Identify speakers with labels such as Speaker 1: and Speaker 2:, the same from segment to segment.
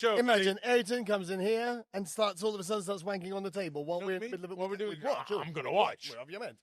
Speaker 1: Imagine Ayrton comes in here and all of a sudden starts wanking on the table while we're in the middle of it.
Speaker 2: What we're doing?
Speaker 1: Watch.
Speaker 2: I'm going to watch.
Speaker 1: Whatever you meant.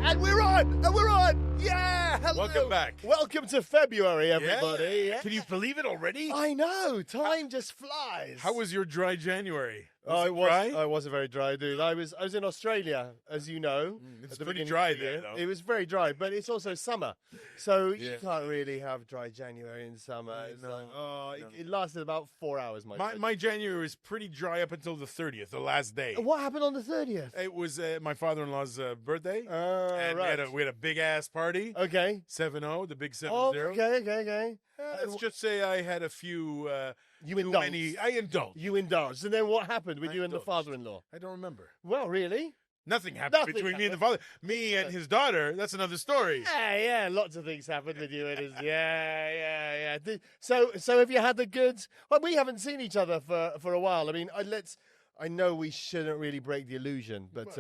Speaker 1: And we're on! Yeah! Hello!
Speaker 2: Welcome back.
Speaker 1: Welcome to February, everybody.
Speaker 2: Yeah. Can you believe it already?
Speaker 1: I know, time just flies.
Speaker 2: How was your dry January?
Speaker 1: It wasn't very dry, dude. I was in Australia, as you know.
Speaker 2: It's pretty dry there, though.
Speaker 1: It was very dry, but it's also summer. So you can't really have dry January in summer. It lasted about 4 hours,
Speaker 2: My January was pretty dry up until the 30th, the last day.
Speaker 1: What happened on the 30th?
Speaker 2: It was my father-in-law's birthday.
Speaker 1: And
Speaker 2: right. We had a big-ass party.
Speaker 1: Okay.
Speaker 2: 7-0, the big 7-0.
Speaker 1: Oh, okay.
Speaker 2: Let's just say I had a few...
Speaker 1: You indulged.
Speaker 2: I indulged.
Speaker 1: You indulged. And then what happened with you and the father-in-law?
Speaker 2: I don't remember.
Speaker 1: Well, really?
Speaker 2: Nothing happened between me and the father. Me and his daughter, that's another story.
Speaker 1: Yeah, lots of things happened with you and his... Yeah. So have you had the goods? Well, we haven't seen each other for a while. I mean, I know we shouldn't really break the illusion, but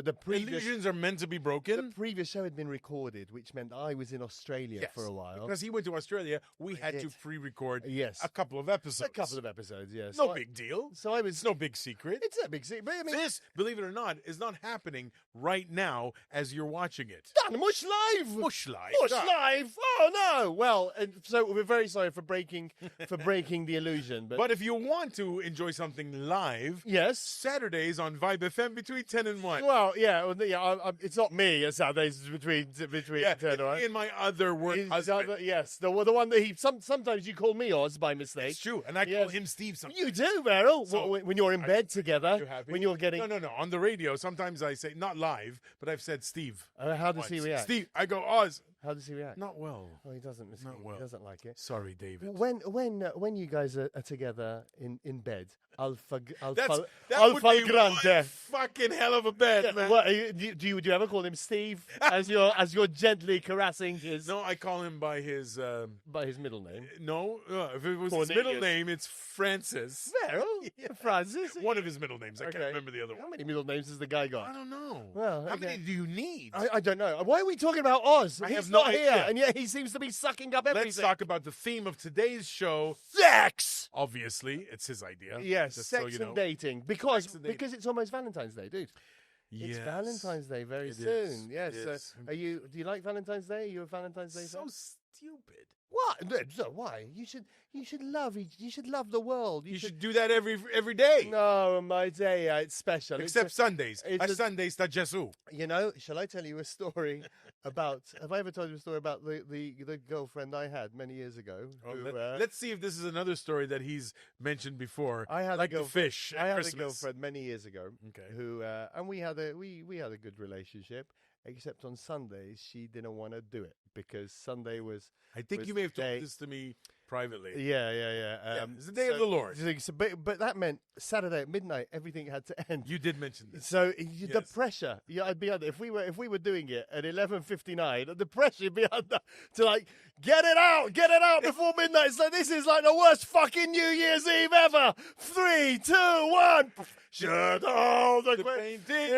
Speaker 1: the previous...
Speaker 2: Illusions are meant to be broken.
Speaker 1: The previous show had been recorded, which meant I was in Australia for a while.
Speaker 2: Because he went to Australia, we had to pre-record
Speaker 1: a
Speaker 2: couple of episodes.
Speaker 1: Yes.
Speaker 2: No big deal.
Speaker 1: So I was...
Speaker 2: It's no big secret.
Speaker 1: It's a big secret. But I mean,
Speaker 2: this, believe it or not, is not happening right now as you're watching it.
Speaker 1: Done. Mush live.
Speaker 2: Mush live.
Speaker 1: Oh, no. Well, so we're very sorry for breaking the illusion. But
Speaker 2: if you want to enjoy something live...
Speaker 1: Yes.
Speaker 2: Saturdays on Vibe FM between 10 and 1.
Speaker 1: Well, it's not me. It's Saturdays between 10 and 1.
Speaker 2: In my other work husband.
Speaker 1: Yes, the one that sometimes you call me Oz by mistake.
Speaker 2: It's true, and I call him Steve sometimes.
Speaker 1: You do, Meryl.
Speaker 2: So,
Speaker 1: when you're in bed together.
Speaker 2: You happy?
Speaker 1: When you're getting...
Speaker 2: No. On the radio, sometimes I say, not live, but I've said Steve.
Speaker 1: How does he react?
Speaker 2: Steve, I go, Oz.
Speaker 1: How does he react?
Speaker 2: Not well.
Speaker 1: Oh, he doesn't.
Speaker 2: Not well.
Speaker 1: He doesn't like it.
Speaker 2: Sorry, David.
Speaker 1: When you guys are together in bed, Alpha
Speaker 2: that would be
Speaker 1: Grande.
Speaker 2: one fucking hell of a bed, man.
Speaker 1: What, do you ever call him Steve as you're gently caressing his?
Speaker 2: No, I call him by his
Speaker 1: middle name.
Speaker 2: No, if it was
Speaker 1: Cornelius.
Speaker 2: his middle name, it's Francis.
Speaker 1: Francis.
Speaker 2: One of his middle names. I can't remember the other one.
Speaker 1: How many middle names has the guy got?
Speaker 2: I don't know.
Speaker 1: Well,
Speaker 2: how many do you need?
Speaker 1: I don't know. Why are we talking about Oz? He's
Speaker 2: no
Speaker 1: not here,
Speaker 2: idea.
Speaker 1: and yet he seems to be sucking up everything.
Speaker 2: Let's talk about the theme of today's show.
Speaker 1: Sex!
Speaker 2: Obviously, it's his idea.
Speaker 1: Yes,
Speaker 2: just
Speaker 1: sex
Speaker 2: so you know.
Speaker 1: and dating. Because it's almost Valentine's Day, dude.
Speaker 2: Yes.
Speaker 1: It's Valentine's Day very soon.
Speaker 2: Is.
Speaker 1: Yes.
Speaker 2: It is.
Speaker 1: Do you like Valentine's Day? Are you a Valentine's Day fan?
Speaker 2: So stupid.
Speaker 1: What? So why? You should love the world.
Speaker 2: You should do that every day.
Speaker 1: No, my day, it's special.
Speaker 2: Except Sundays. Sundays sta Gesù.
Speaker 1: You know, shall I tell you a story about... Have I ever told you a story about the girlfriend I had many years ago?
Speaker 2: Let's see if this is another story that he's mentioned before.
Speaker 1: I had
Speaker 2: the fish at Christmas.
Speaker 1: A girlfriend many years ago.
Speaker 2: Okay.
Speaker 1: Who and we had a good relationship. Except on Sundays, she didn't want to do it because Sunday was...
Speaker 2: I think you may have told this to me privately.
Speaker 1: Yeah.
Speaker 2: It's the day of the Lord.
Speaker 1: But that meant Saturday at midnight, everything had to end.
Speaker 2: You did mention this.
Speaker 1: So the pressure, I'd be under. If we were doing it at 11:59, the pressure would be under to like get it out before midnight. So this is like the worst fucking New Year's Eve ever. 3, 2, 1. Shut all the
Speaker 2: painting.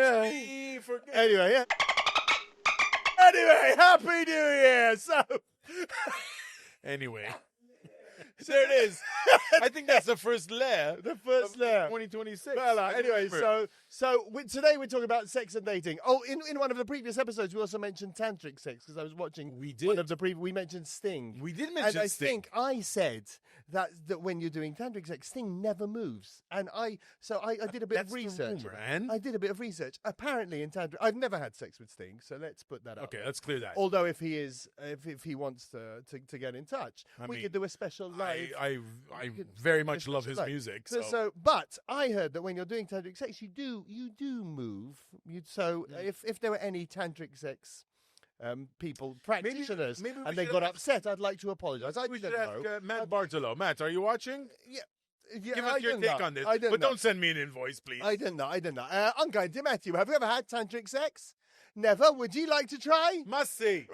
Speaker 1: Anyway, Happy New Year! So,
Speaker 2: anyway, there it is. I think that's the first layer.
Speaker 1: The first layer.
Speaker 2: 2026.
Speaker 1: Well, anyway, today we're talking about sex and dating. Oh, in one of the previous episodes, we also mentioned tantric sex because I was watching.
Speaker 2: We did.
Speaker 1: One of the we mentioned Sting.
Speaker 2: We did mention Sting.
Speaker 1: And I think I said that when you're doing tantric sex, Sting never moves. And I did a bit of research.
Speaker 2: The rumor, man.
Speaker 1: I did a bit of research. Apparently, in tantric, I've never had sex with Sting, so let's put that up.
Speaker 2: Okay, let's clear that.
Speaker 1: Although if he wants to get in touch, we could do a special live.
Speaker 2: I very much love his music.
Speaker 1: But I heard that when you're doing tantric sex, you do move. If there were any tantric sex practitioners, maybe and they got upset, I'd like to apologise.
Speaker 2: We should ask Matt Bartolo. Matt, are you watching?
Speaker 1: Yeah.
Speaker 2: Give us your take on this. But don't send me an invoice, please.
Speaker 1: I don't know. Uncle Matthew, have you ever had tantric sex? Never. Would you like to try?
Speaker 2: Must see.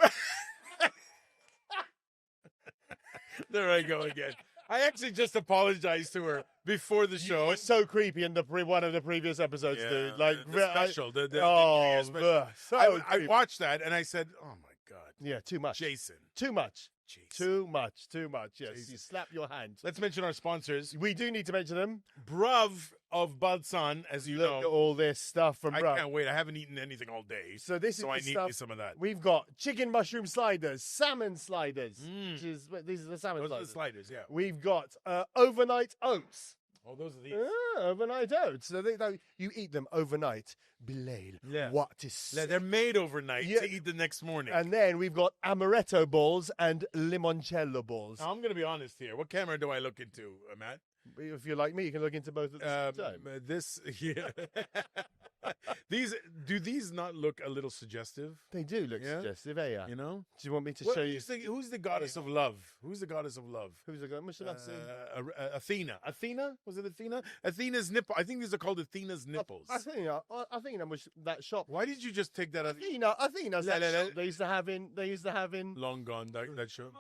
Speaker 2: There I go again. I actually just apologized to her before the show.
Speaker 1: It was so creepy in one of the previous episodes, dude. Like,
Speaker 2: the special. The New
Speaker 1: oh,
Speaker 2: Year's special.
Speaker 1: so
Speaker 2: I
Speaker 1: creepy.
Speaker 2: watched that and I said, "Oh my God,
Speaker 1: Yeah, too much.
Speaker 2: Jason,
Speaker 1: Too much.
Speaker 2: Jason."
Speaker 1: Too much. Too much. Yes,
Speaker 2: Jesus.
Speaker 1: you slap your hand.
Speaker 2: Let's mention our sponsors.
Speaker 1: We do need to mention them.
Speaker 2: Bruvv of Balzan, as you
Speaker 1: Look at
Speaker 2: know.
Speaker 1: all this stuff from
Speaker 2: I
Speaker 1: Bruvv.
Speaker 2: can't wait. I haven't eaten anything all day,
Speaker 1: So this is
Speaker 2: so
Speaker 1: the
Speaker 2: I need
Speaker 1: stuff.
Speaker 2: me some of that.
Speaker 1: We've got chicken mushroom sliders, salmon sliders,
Speaker 2: Mm.
Speaker 1: these are the salmon
Speaker 2: Those are the
Speaker 1: sliders.
Speaker 2: sliders, yeah.
Speaker 1: We've got overnight oats.
Speaker 2: Oh, those are these.
Speaker 1: Overnight oats. So you eat them overnight. Bilal,
Speaker 2: Yeah.
Speaker 1: what is...
Speaker 2: They're made overnight
Speaker 1: Yeah.
Speaker 2: to eat the next morning.
Speaker 1: And then we've got amaretto balls and limoncello balls.
Speaker 2: Now, I'm going to be honest here. What camera do I look into, Matt?
Speaker 1: If you're like me, you can look into both at the same time.
Speaker 2: This, yeah. Do these not look a little suggestive?
Speaker 1: They do look
Speaker 2: Yeah?
Speaker 1: suggestive, eh?
Speaker 2: You know?
Speaker 1: Do you want me to
Speaker 2: What
Speaker 1: show
Speaker 2: do
Speaker 1: you?
Speaker 2: you think- who's the goddess of love? Who's the goddess of love?
Speaker 1: Who's the guy?
Speaker 2: Athena. Athena? Was it Athena? Athena's nipple. I think these are called Athena's nipples.
Speaker 1: Athena was that shop.
Speaker 2: Why did you just take that out?
Speaker 1: Athena's
Speaker 2: La,
Speaker 1: that
Speaker 2: la, la.
Speaker 1: shop they used to have in.
Speaker 2: Long gone, that show.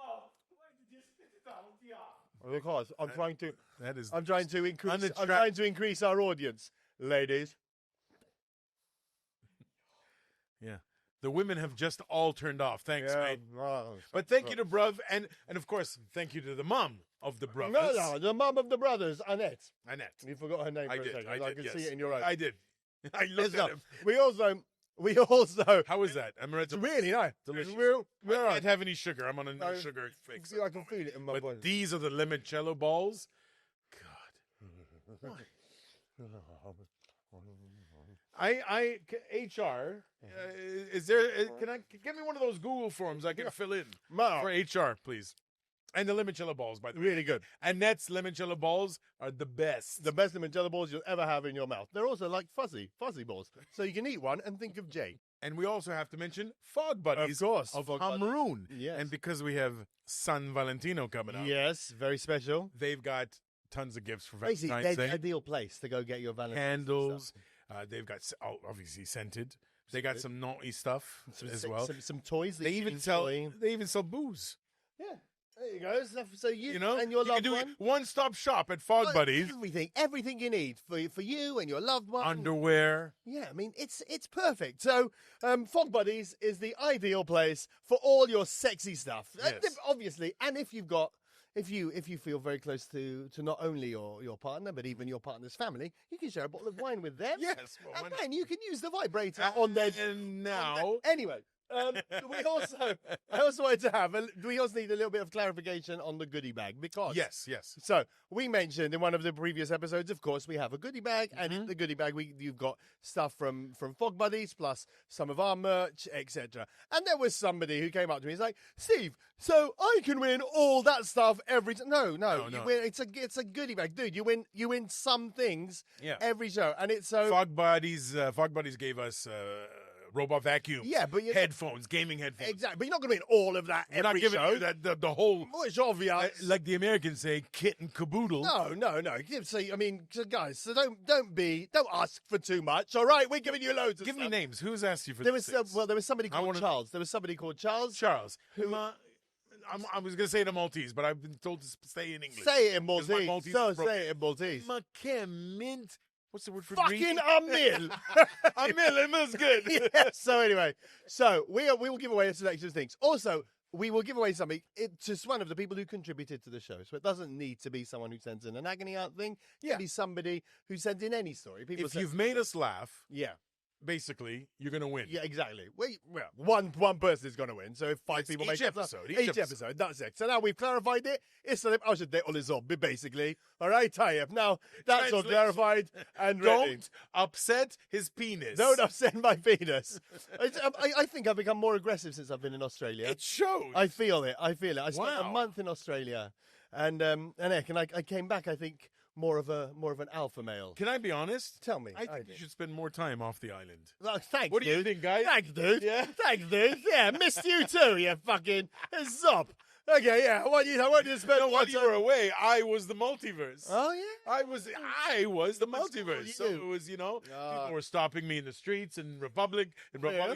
Speaker 1: Because I'm trying to
Speaker 2: That is.
Speaker 1: increase. I'm
Speaker 2: Unattract-
Speaker 1: trying to increase our audience, ladies.
Speaker 2: Yeah. The women have just all turned off. Thanks,
Speaker 1: Yeah.
Speaker 2: mate.
Speaker 1: Oh,
Speaker 2: But thank you to Bruvv, and of course, thank you to the mom of the Bruvvs.
Speaker 1: no, the mum of the brothers, Annette.
Speaker 2: Annette.
Speaker 1: You forgot her name for
Speaker 2: I
Speaker 1: a
Speaker 2: did.
Speaker 1: second.
Speaker 2: I
Speaker 1: can
Speaker 2: did.
Speaker 1: see
Speaker 2: yes.
Speaker 1: it in your eyes.
Speaker 2: I did. I looked
Speaker 1: Listen
Speaker 2: at
Speaker 1: up.
Speaker 2: him.
Speaker 1: We also.
Speaker 2: How was that?
Speaker 1: It's really nice.
Speaker 2: Delicious.
Speaker 1: We're
Speaker 2: I can't have any sugar. I'm on a no
Speaker 1: No,
Speaker 2: sugar fix.
Speaker 1: I can feel it in my
Speaker 2: But
Speaker 1: body.
Speaker 2: these are the limoncello balls. God. HR. Is there? Can I get me one of those Google forms I can fill in
Speaker 1: Mark,
Speaker 2: for HR, please? And the limoncello balls, by the way.
Speaker 1: really good.
Speaker 2: Annette's limoncello balls are the best.
Speaker 1: The best limoncello balls you'll ever have in your mouth. They're also like fuzzy balls. So you can eat one and think of Jay.
Speaker 2: And we also have to mention Fog Buddies
Speaker 1: Of course.
Speaker 2: of
Speaker 1: Fog Buddies.
Speaker 2: Cameroon.
Speaker 1: Yes.
Speaker 2: And because we have San Valentino coming up,
Speaker 1: Yes, very special.
Speaker 2: they've got tons of gifts for
Speaker 1: Basically,
Speaker 2: Valentine's
Speaker 1: they're the
Speaker 2: Day.
Speaker 1: ideal place to go get your Valentine's
Speaker 2: Candles. They've got obviously scented. They got some naughty stuff as well.
Speaker 1: Some toys. that
Speaker 2: They
Speaker 1: you
Speaker 2: even
Speaker 1: can
Speaker 2: sell.
Speaker 1: enjoy.
Speaker 2: They even sell booze.
Speaker 1: Yeah, there you go. So you,
Speaker 2: You know,
Speaker 1: and your
Speaker 2: you can
Speaker 1: loved
Speaker 2: do
Speaker 1: one.
Speaker 2: one-stop shop at Fog Buddies.
Speaker 1: Everything you need for you and your loved one.
Speaker 2: Underwear.
Speaker 1: Yeah, I mean it's perfect. So, Fog Buddies is the ideal place for all your sexy stuff.
Speaker 2: Yes.
Speaker 1: Obviously, and if you feel very close to not only your partner but even your partner's family, you can share a bottle of wine with them.
Speaker 2: Yes. Well,
Speaker 1: And then you can use the vibrator on their.
Speaker 2: And now,
Speaker 1: Anyway, we also wanted to have. We also need a little bit of clarification on the goodie bag because
Speaker 2: yes.
Speaker 1: So we mentioned in one of the previous episodes, of course, we have a goodie bag, and
Speaker 2: Mm-hmm.
Speaker 1: in the goodie bag you've got stuff from Fog Buddies plus some of our merch, etc. And there was somebody who came up to me. He's like, "Steve, so I can win all that stuff every time?" No. You win. It's a goodie bag, dude. You win some things
Speaker 2: Yeah.
Speaker 1: every show, and it's so.
Speaker 2: Fog Buddies gave us robot vacuums.
Speaker 1: Yeah, but
Speaker 2: headphones, gaming headphones.
Speaker 1: Exactly, but you're not going to win all of that
Speaker 2: We're not
Speaker 1: every
Speaker 2: giving
Speaker 1: show.
Speaker 2: you that the whole,
Speaker 1: Which obvious.
Speaker 2: like the Americans say, kit and caboodle.
Speaker 1: No. So I mean, guys, so don't ask for too much. All right, we're giving you loads. Of
Speaker 2: Give me
Speaker 1: stuff.
Speaker 2: names. Who's asked you for
Speaker 1: There
Speaker 2: these
Speaker 1: was
Speaker 2: things?
Speaker 1: there was somebody called
Speaker 2: wanna-
Speaker 1: Charles. There was somebody called Charles.
Speaker 2: Charles. I was going to say the Maltese, but I've been told to say in English.
Speaker 1: Say it in
Speaker 2: 'Cause my
Speaker 1: Maltese.
Speaker 2: Maltese
Speaker 1: No,
Speaker 2: is broken.
Speaker 1: say it in Maltese.
Speaker 2: Mint. What's the word for
Speaker 1: Fucking
Speaker 2: green?
Speaker 1: a mil.
Speaker 2: It's good.
Speaker 1: Yeah, so anyway, we will give away a selection of things. Also, we will give away something to one of the people who contributed to the show. So it doesn't need to be someone who sends in an Agony Aunt thing. It
Speaker 2: Yeah.
Speaker 1: can be somebody who sends in any story. People
Speaker 2: If you've made us laugh,
Speaker 1: yeah.
Speaker 2: basically, you're going to win.
Speaker 1: Yeah, exactly. Well, one person is going to win. So if five
Speaker 2: Yes,
Speaker 1: people
Speaker 2: each
Speaker 1: make it,
Speaker 2: episode,
Speaker 1: each
Speaker 2: each
Speaker 1: episode, that's it. So now we've clarified it. It's a the zombie, basically. All right, tie-up. Now that's all
Speaker 2: Translation.
Speaker 1: clarified and ready.
Speaker 2: Don't upset his penis.
Speaker 1: Don't upset my penis. I think I've become more aggressive since I've been in Australia.
Speaker 2: It shows.
Speaker 1: I feel it. I spent a
Speaker 2: Wow.
Speaker 1: month in Australia, and I came back. I think more of an alpha male.
Speaker 2: Can I be honest?
Speaker 1: Tell me.
Speaker 2: I think you should spend more time off the island.
Speaker 1: Oh, thanks,
Speaker 2: What do you
Speaker 1: dude.
Speaker 2: think, guys?
Speaker 1: Thanks, dude.
Speaker 2: Yeah?
Speaker 1: Thanks, dude. Yeah, missed you too, you fucking zop. Okay, yeah. I want you to spend.
Speaker 2: No, while you were away, I was the multiverse.
Speaker 1: Oh yeah.
Speaker 2: I was the multiverse.
Speaker 1: you.
Speaker 2: So it was, people were stopping me in the streets in Republic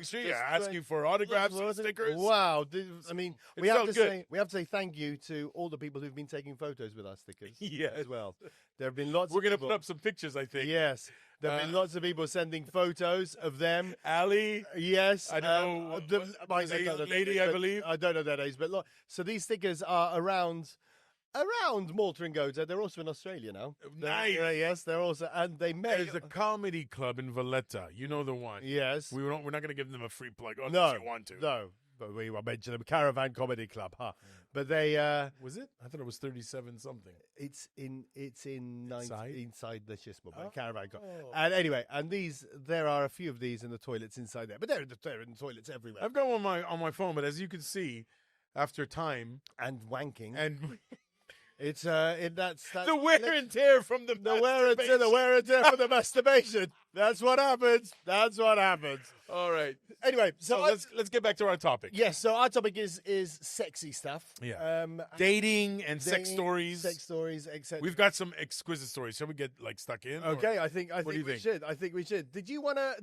Speaker 2: Street,
Speaker 1: Just
Speaker 2: asking for autographs and stickers.
Speaker 1: Wow. We have
Speaker 2: felt
Speaker 1: to say thank you to all the people who've been taking photos with our stickers.
Speaker 2: Yes.
Speaker 1: As well. There have been lots.
Speaker 2: We're
Speaker 1: of
Speaker 2: gonna
Speaker 1: people,
Speaker 2: put up some pictures, I think.
Speaker 1: Yes. There have been lots of people sending photos of them.
Speaker 2: Ali.
Speaker 1: Yes.
Speaker 2: I don't know. Lady, I believe.
Speaker 1: I don't know that age, but so these stickers are around Malta and Goza. They're also in Australia now.
Speaker 2: Nice.
Speaker 1: Yes, they're also, and they made.
Speaker 2: There's a comedy club in Valletta. You know the one.
Speaker 1: Yes.
Speaker 2: We're not going to give them a free plug
Speaker 1: No.
Speaker 2: unless you want to.
Speaker 1: No. But we will mention them. Caravan Comedy Club, huh? But they
Speaker 2: was it? I thought it was 37 something.
Speaker 1: It's inside the Chismo, Caravan Club.
Speaker 2: Oh.
Speaker 1: And anyway, there are a few of these in the toilets inside there, but they're in the toilets everywhere.
Speaker 2: I've got one on my phone, but as you can see, after time
Speaker 1: and wanking
Speaker 2: and
Speaker 1: it's that's
Speaker 2: the wear and tear from the
Speaker 1: wear and tear from the masturbation. That's what happens.
Speaker 2: All right.
Speaker 1: Anyway,
Speaker 2: so let's get back to our topic.
Speaker 1: Yes. So our topic is sexy stuff.
Speaker 2: Yeah. Dating and sex stories,
Speaker 1: etc.
Speaker 2: We've got some exquisite stories. Shall we get stuck in?
Speaker 1: Okay. I think
Speaker 2: do you
Speaker 1: we
Speaker 2: think?
Speaker 1: should. I think we should. Did you wanna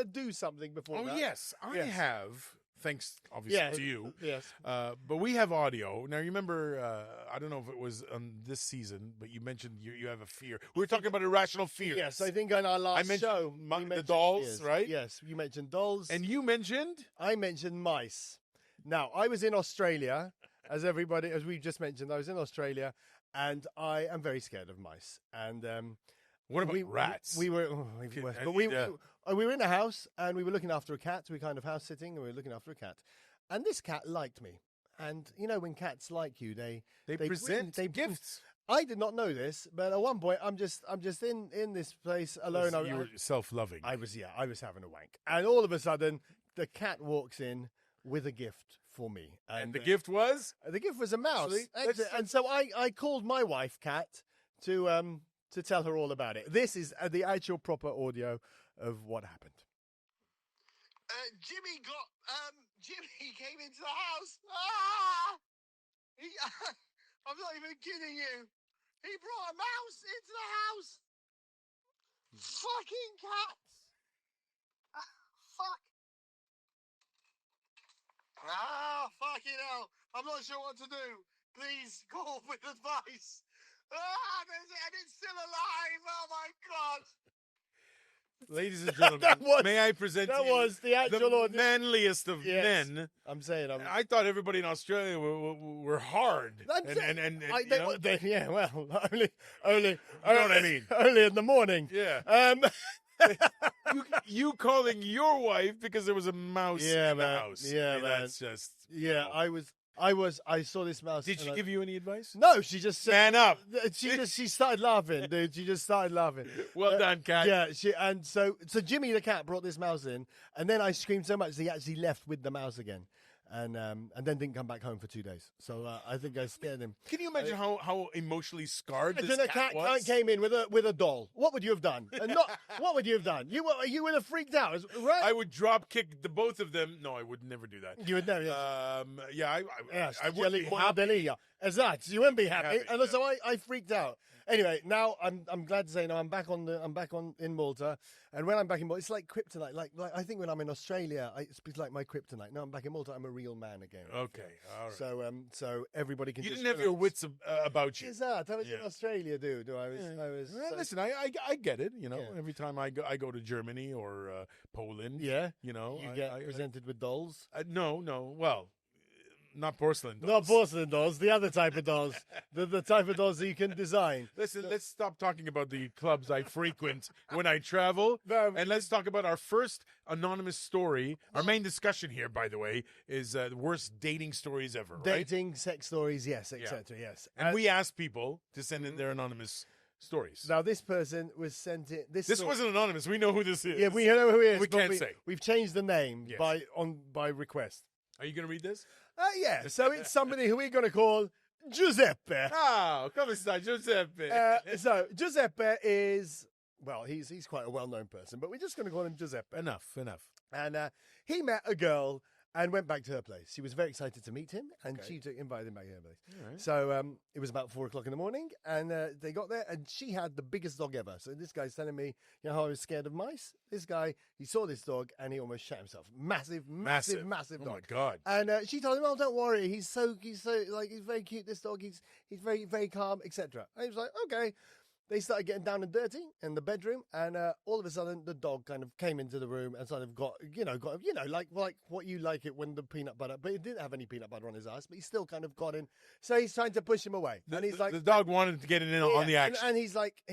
Speaker 1: do something before?
Speaker 2: Oh
Speaker 1: that?
Speaker 2: yes, I have. Thanks, obviously, to you.
Speaker 1: Yes.
Speaker 2: But we have audio. Now, you remember, I don't know if it was on this season, but you mentioned you have a fear. We were talking about irrational fears.
Speaker 1: Yes, I think on our last show.
Speaker 2: We mentioned the dolls,
Speaker 1: fears.
Speaker 2: right?
Speaker 1: Yes, you mentioned dolls.
Speaker 2: And you mentioned?
Speaker 1: I mentioned mice. Now, I was in Australia, as we just mentioned, I was in Australia, and I am very scared of mice. And
Speaker 2: what about rats?
Speaker 1: We were in a house and we were looking after a cat. We were kind of house sitting and we were looking after a cat, and this cat liked me. And when cats like you, they
Speaker 2: present gifts.
Speaker 1: I did not know this, but at one point I'm just in this place alone.
Speaker 2: You were self-loving.
Speaker 1: I was having a wank, and all of a sudden the cat walks in with a gift for me.
Speaker 2: And the gift was?
Speaker 1: The gift was a mouse.
Speaker 2: Actually,
Speaker 1: and so I called my wife, Kat, to tell her all about it. This is the actual proper audio of what happened. Jimmy came into the house. I'm not even kidding you. He brought a mouse into the house. Fucking cats. Fuck. Fucking hell. I'm not sure what to do. Please call with advice. And it's still alive. Oh my God.
Speaker 2: Ladies and gentlemen, may I present to you
Speaker 1: was the actual
Speaker 2: manliest of men.
Speaker 1: I'm saying.
Speaker 2: I thought everybody in Australia were hard.
Speaker 1: Yeah, well, only.
Speaker 2: You know what I mean?
Speaker 1: Only in the morning.
Speaker 2: Yeah. You calling your wife because there was a mouse in the house.
Speaker 1: Yeah, man.
Speaker 2: That's just...
Speaker 1: Yeah, I saw this mouse.
Speaker 2: Did she give you any advice?
Speaker 1: No, she just said,
Speaker 2: man up.
Speaker 1: She started laughing, dude. She just started laughing.
Speaker 2: Well done, cat.
Speaker 1: Yeah, so Jimmy the cat brought this mouse in, and then I screamed so much that he actually left with the mouse again, and then didn't come back home for 2 days. So I think I scared him.
Speaker 2: Can you imagine how emotionally scarred this
Speaker 1: cat
Speaker 2: was?
Speaker 1: came in with a doll. What would you have done? What would you have done? You would have freaked out, right?
Speaker 2: I would drop kick the both of them. No, I would never do that.
Speaker 1: You would never.
Speaker 2: I would be happy.
Speaker 1: Exactly. You wouldn't be happy. And so I freaked out. Anyway, now I'm glad to say now I'm back in Malta, and when I'm back in Malta, it's like kryptonite. Like I think when I'm in Australia, it's like my kryptonite. Now I'm back in Malta, I'm a real man again.
Speaker 2: Okay, all right.
Speaker 1: So everybody can.
Speaker 2: You
Speaker 1: just
Speaker 2: didn't have your wits about you.
Speaker 1: Exactly. I was in Australia, dude. I was.
Speaker 2: Well, listen, I get it. Every time I go to Germany or Poland.
Speaker 1: Yeah.
Speaker 2: You
Speaker 1: get presented with dolls.
Speaker 2: No. Well. Not porcelain dolls.
Speaker 1: Not porcelain dolls, the other type of dolls. the type of dolls that you can design.
Speaker 2: Listen, let's stop talking about the clubs I frequent when I travel. And let's talk about our first anonymous story. Our main discussion here, by the way, is the worst dating stories ever, right?
Speaker 1: Dating, sex stories, yes, etc., yes.
Speaker 2: And we asked people to send in their anonymous stories.
Speaker 1: Now, this person was sent it.
Speaker 2: This wasn't anonymous. We know who this is.
Speaker 1: Yeah, we know who he is.
Speaker 2: We can't say.
Speaker 1: We've changed the name by request.
Speaker 2: Are you going to read this?
Speaker 1: Yeah, so it's somebody who we're going to call Giuseppe.
Speaker 2: Oh, come sta, Giuseppe.
Speaker 1: So Giuseppe is, well, he's quite a well-known person, but we're just going to call him Giuseppe.
Speaker 2: Enough.
Speaker 1: And he met a girl and went back to her place. She was very excited to meet him, and she invited him back to her place. Right. So it was about 4:00 in the morning, and they got there, and she had the biggest dog ever. So this guy's telling me, you know how I was scared of mice? This guy, he saw this dog, and he almost shot himself. Massive dog.
Speaker 2: Oh my God!
Speaker 1: And she told him, "Oh, don't worry. He's very cute. This dog. He's very, very calm, etc." And he was like, "Okay." They started getting down and dirty in the bedroom, and all of a sudden, the dog kind of came into the room and sort of got like what you like it when the peanut butter, but it didn't have any peanut butter on his ass, but he still kind of got in. So he's trying to push him away, and he's like,
Speaker 2: the dog wanted to get in on the action,
Speaker 1: and he's like,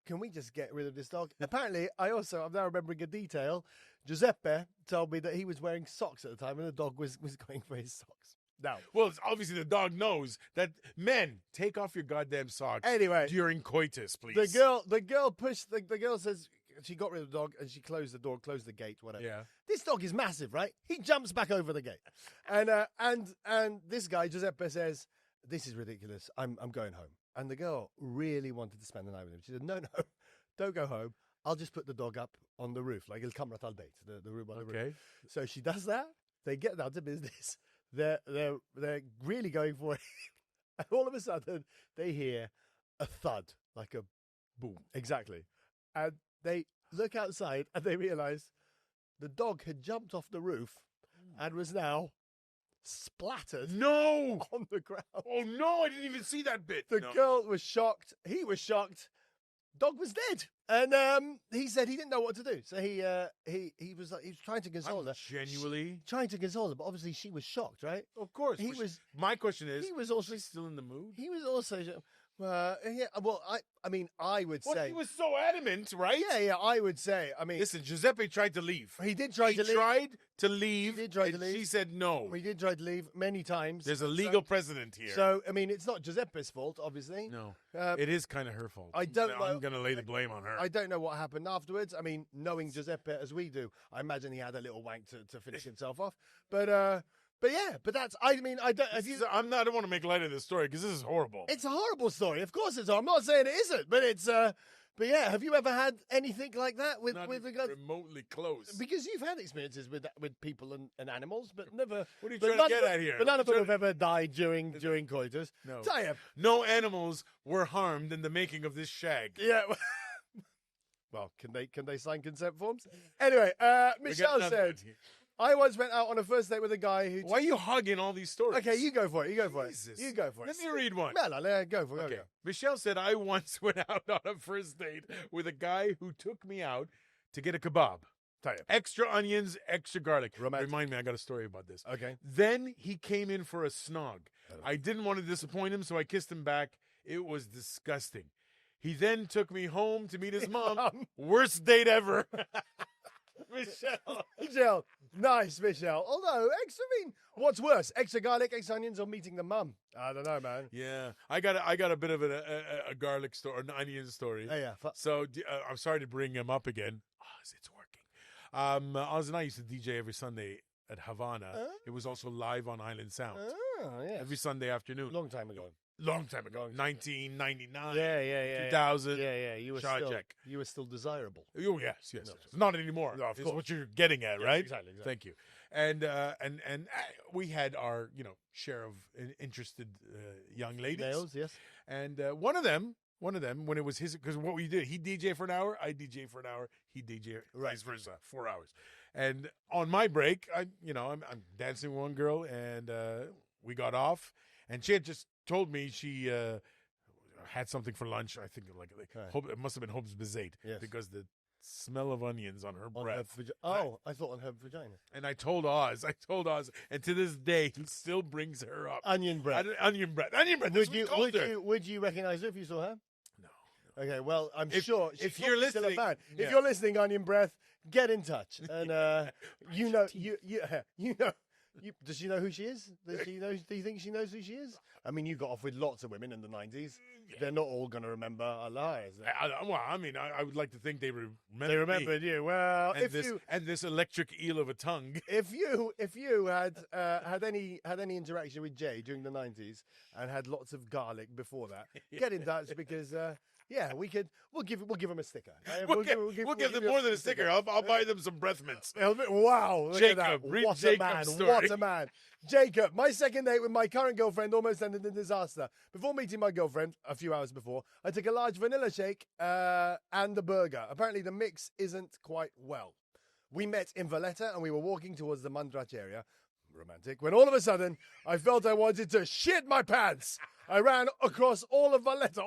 Speaker 1: can we just get rid of this dog? Apparently, I'm now remembering a detail. Giuseppe told me that he was wearing socks at the time, and the dog was going for his socks. No.
Speaker 2: Well, it's obviously the dog knows that men take off your goddamn socks.
Speaker 1: Anyway,
Speaker 2: during coitus, please.
Speaker 1: The girl pushed. The girl says she got rid of the dog and she closed the door, closed the gate, whatever.
Speaker 2: Yeah.
Speaker 1: This dog is massive, right? He jumps back over the gate, and this guy Giuseppe says, "This is ridiculous. I'm going home." And the girl really wanted to spend the night with him. She said, "No, don't go home. I'll just put the dog up on the roof, like il camera al date, the room on the roof." So she does that. They get down to business. They're really going for it. And all of a sudden, they hear a thud, like a boom. Exactly. And they look outside and they realize the dog had jumped off the roof and was now splattered on the ground.
Speaker 2: Oh, no, I didn't even see that bit.
Speaker 1: The girl was shocked. He was shocked. Dog was dead. And he said he didn't know what to do. So he was trying to console her.
Speaker 2: Genuinely
Speaker 1: trying to console her, but obviously she was shocked, right?
Speaker 2: Of course. My question is,
Speaker 1: he was also
Speaker 2: still in the mood?
Speaker 1: He was also yeah, well, I mean, I would say
Speaker 2: he was so adamant, right?
Speaker 1: Yeah, I would say. I mean,
Speaker 2: listen, Giuseppe tried to leave.
Speaker 1: He did try to leave.
Speaker 2: He tried to leave.
Speaker 1: He did try to leave.
Speaker 2: She said no.
Speaker 1: He did try to leave many times.
Speaker 2: There's a legal precedent here.
Speaker 1: So, I mean, it's not Giuseppe's fault, obviously.
Speaker 2: No, it is kind of her fault.
Speaker 1: I'm
Speaker 2: going to lay the blame on her.
Speaker 1: I don't know what happened afterwards. I mean, knowing Giuseppe as we do, I imagine he had a little wank to finish himself off. But yeah, but that's, I mean, I don't,
Speaker 2: I don't want to make light of this story because this is horrible.
Speaker 1: It's a horrible story. Of course it's, I'm not saying it isn't, but it's, but yeah, have you ever had anything like that with
Speaker 2: remotely close?
Speaker 1: Because you've had experiences with people and animals, but never.
Speaker 2: What are you trying to get at here?
Speaker 1: But none of them have ever died during coitus.
Speaker 2: No.
Speaker 1: No
Speaker 2: animals were harmed in the making of this shag.
Speaker 1: Yeah. Well, can they sign consent forms? Anyway, Michelle said, I once went out on a first date with a guy who...
Speaker 2: Why are you hugging all these stories?
Speaker 1: Okay, you go for it. You go
Speaker 2: Jesus.
Speaker 1: for it. You go for it.
Speaker 2: Let me read one.
Speaker 1: No, go for it.
Speaker 2: Okay. Michelle said, I once went out on a first date with a guy who took me out to get a kebab. Extra onions, extra garlic.
Speaker 1: Romantic.
Speaker 2: Remind me, I got a story about this.
Speaker 1: Okay.
Speaker 2: Then he came in for a snog. I didn't want to disappoint him, so I kissed him back. It was disgusting. He then took me home to meet his mom. Worst date ever.
Speaker 1: Michelle. Nice, Michelle. Although, what's worse? Extra garlic, extra onions, or meeting the mum? I don't know, man.
Speaker 2: Yeah. I got a bit of a garlic story, an onion story.
Speaker 1: Oh, yeah.
Speaker 2: So I'm sorry to bring him up again. It's working. Oz and I used to DJ every Sunday at Havana. It was also live on Island Sound.
Speaker 1: Oh, yeah.
Speaker 2: Every Sunday afternoon.
Speaker 1: Long time ago.
Speaker 2: 1999.
Speaker 1: Yeah.
Speaker 2: 2000.
Speaker 1: Yeah. You were still desirable.
Speaker 2: Oh, yes. No, not anymore.
Speaker 1: No, of course.
Speaker 2: What you're getting at,
Speaker 1: yes,
Speaker 2: right?
Speaker 1: Exactly.
Speaker 2: Thank you. And we had our share of interested young ladies.
Speaker 1: Males, yes.
Speaker 2: And one of them, when it was his, because what we did, he DJ for an hour, I DJ for an hour, he DJ vice versa, 4 hours. And on my break, I'm dancing with one girl, and we got off, and she had just told me she had something for lunch. I think it must have been Hope's Bezate, because the smell of onions on her breath.
Speaker 1: I thought on her vagina.
Speaker 2: And I told Oz, and to this day he still brings her up. Onion breath.
Speaker 1: Would you recognize her if you saw her?
Speaker 2: No.
Speaker 1: Okay, well, I'm sure
Speaker 2: if you're listening,
Speaker 1: still a fan. If you're listening, Onion Breath, get in touch. And does she know who she is? Do you think she knows who she is? I mean, you got off with lots of women in the 90s. Yeah. They're not all going to remember our lives.
Speaker 2: I would like to think they remember.
Speaker 1: They remembered you. Well,
Speaker 2: and this electric eel of a tongue.
Speaker 1: If you had any interaction with Jay during the 90s and had lots of garlic before that, get in touch because Yeah, we could. We'll give them a sticker.
Speaker 2: We'll give them more than a sticker. I'll buy them some breath mints.
Speaker 1: Wow, look
Speaker 2: Jacob,
Speaker 1: at that.
Speaker 2: read
Speaker 1: What
Speaker 2: Jacob's
Speaker 1: a man!
Speaker 2: story.
Speaker 1: What a man! Jacob, my second date with my current girlfriend almost ended in disaster. Before meeting my girlfriend, a few hours before, I took a large vanilla shake and a burger. Apparently, the mix isn't quite well. We met in Valletta and we were walking towards the Mandrach area. Romantic. When all of a sudden, I felt I wanted to shit my pants. I ran across all of Valletta.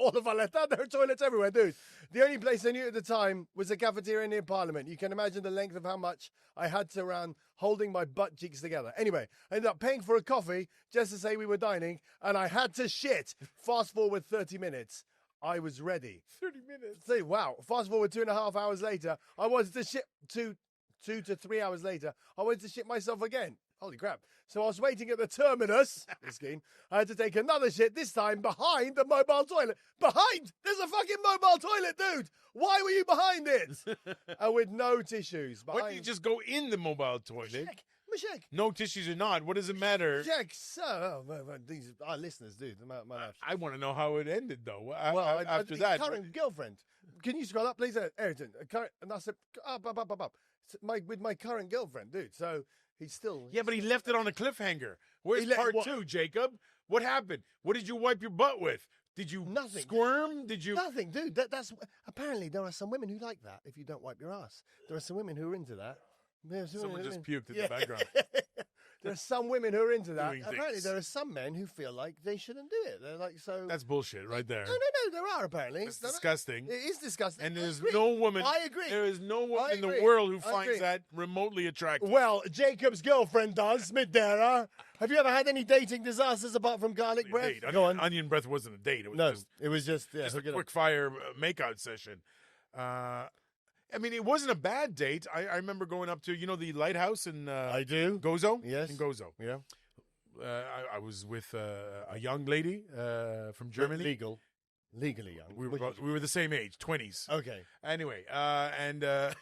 Speaker 1: There are toilets everywhere, dude. The only place I knew at the time was a cafeteria near Parliament. You can imagine the length of how much I had to run holding my butt cheeks together. Anyway, I ended up paying for a coffee just to say we were dining, and I had to shit. Fast forward 30 minutes. I was ready.
Speaker 2: 30 minutes.
Speaker 1: See, wow. Fast forward 2.5 hours later. I wanted to shit 2 to 3 hours later. I wanted to shit myself again. Holy crap. So I was waiting at the terminus. I had to take another shit, this time behind the mobile toilet. Behind? There's a fucking mobile toilet, dude. Why were you behind it? And with no tissues.
Speaker 2: Why don't you just go in the mobile toilet?
Speaker 1: Check.
Speaker 2: No tissues or not, what does it matter?
Speaker 1: Check. So, these our listeners, dude.
Speaker 2: I want to know how it ended, though. After
Speaker 1: that. Current girlfriend. Can you scroll up, please? Ayrton. And I said, up. With my current girlfriend, dude. So he's still...
Speaker 2: Yeah, but he left it on a cliffhanger. Where's part 2, Jacob? What happened? What did you wipe your butt with? Did you squirm? Did you...
Speaker 1: Nothing, dude. That's... Apparently, there are some women who like that if you don't wipe your ass. There are some women who are into that.
Speaker 2: Someone just puked in the background.
Speaker 1: There are some women who are into that.
Speaker 2: Doing
Speaker 1: Apparently,
Speaker 2: things.
Speaker 1: there are some men who feel like they shouldn't do it. They're like, so...
Speaker 2: That's bullshit right there.
Speaker 1: No, there are, apparently.
Speaker 2: It's disgusting.
Speaker 1: It is disgusting.
Speaker 2: And there's no woman...
Speaker 1: I agree.
Speaker 2: There is no woman in the world who finds that remotely attractive.
Speaker 1: Well, Jacob's girlfriend does, Midera. Have you ever had any dating disasters apart from garlic breath?
Speaker 2: Go on. Onion breath wasn't a date.
Speaker 1: It was just
Speaker 2: a quick fire makeout session. I mean, it wasn't a bad date. I remember going up to, the lighthouse in
Speaker 1: I do.
Speaker 2: Gozo?
Speaker 1: Yes.
Speaker 2: In Gozo.
Speaker 1: Yeah.
Speaker 2: I was with a young lady from Germany.
Speaker 1: Legally young.
Speaker 2: We were the same age, 20s.
Speaker 1: Okay.
Speaker 2: Anyway, and I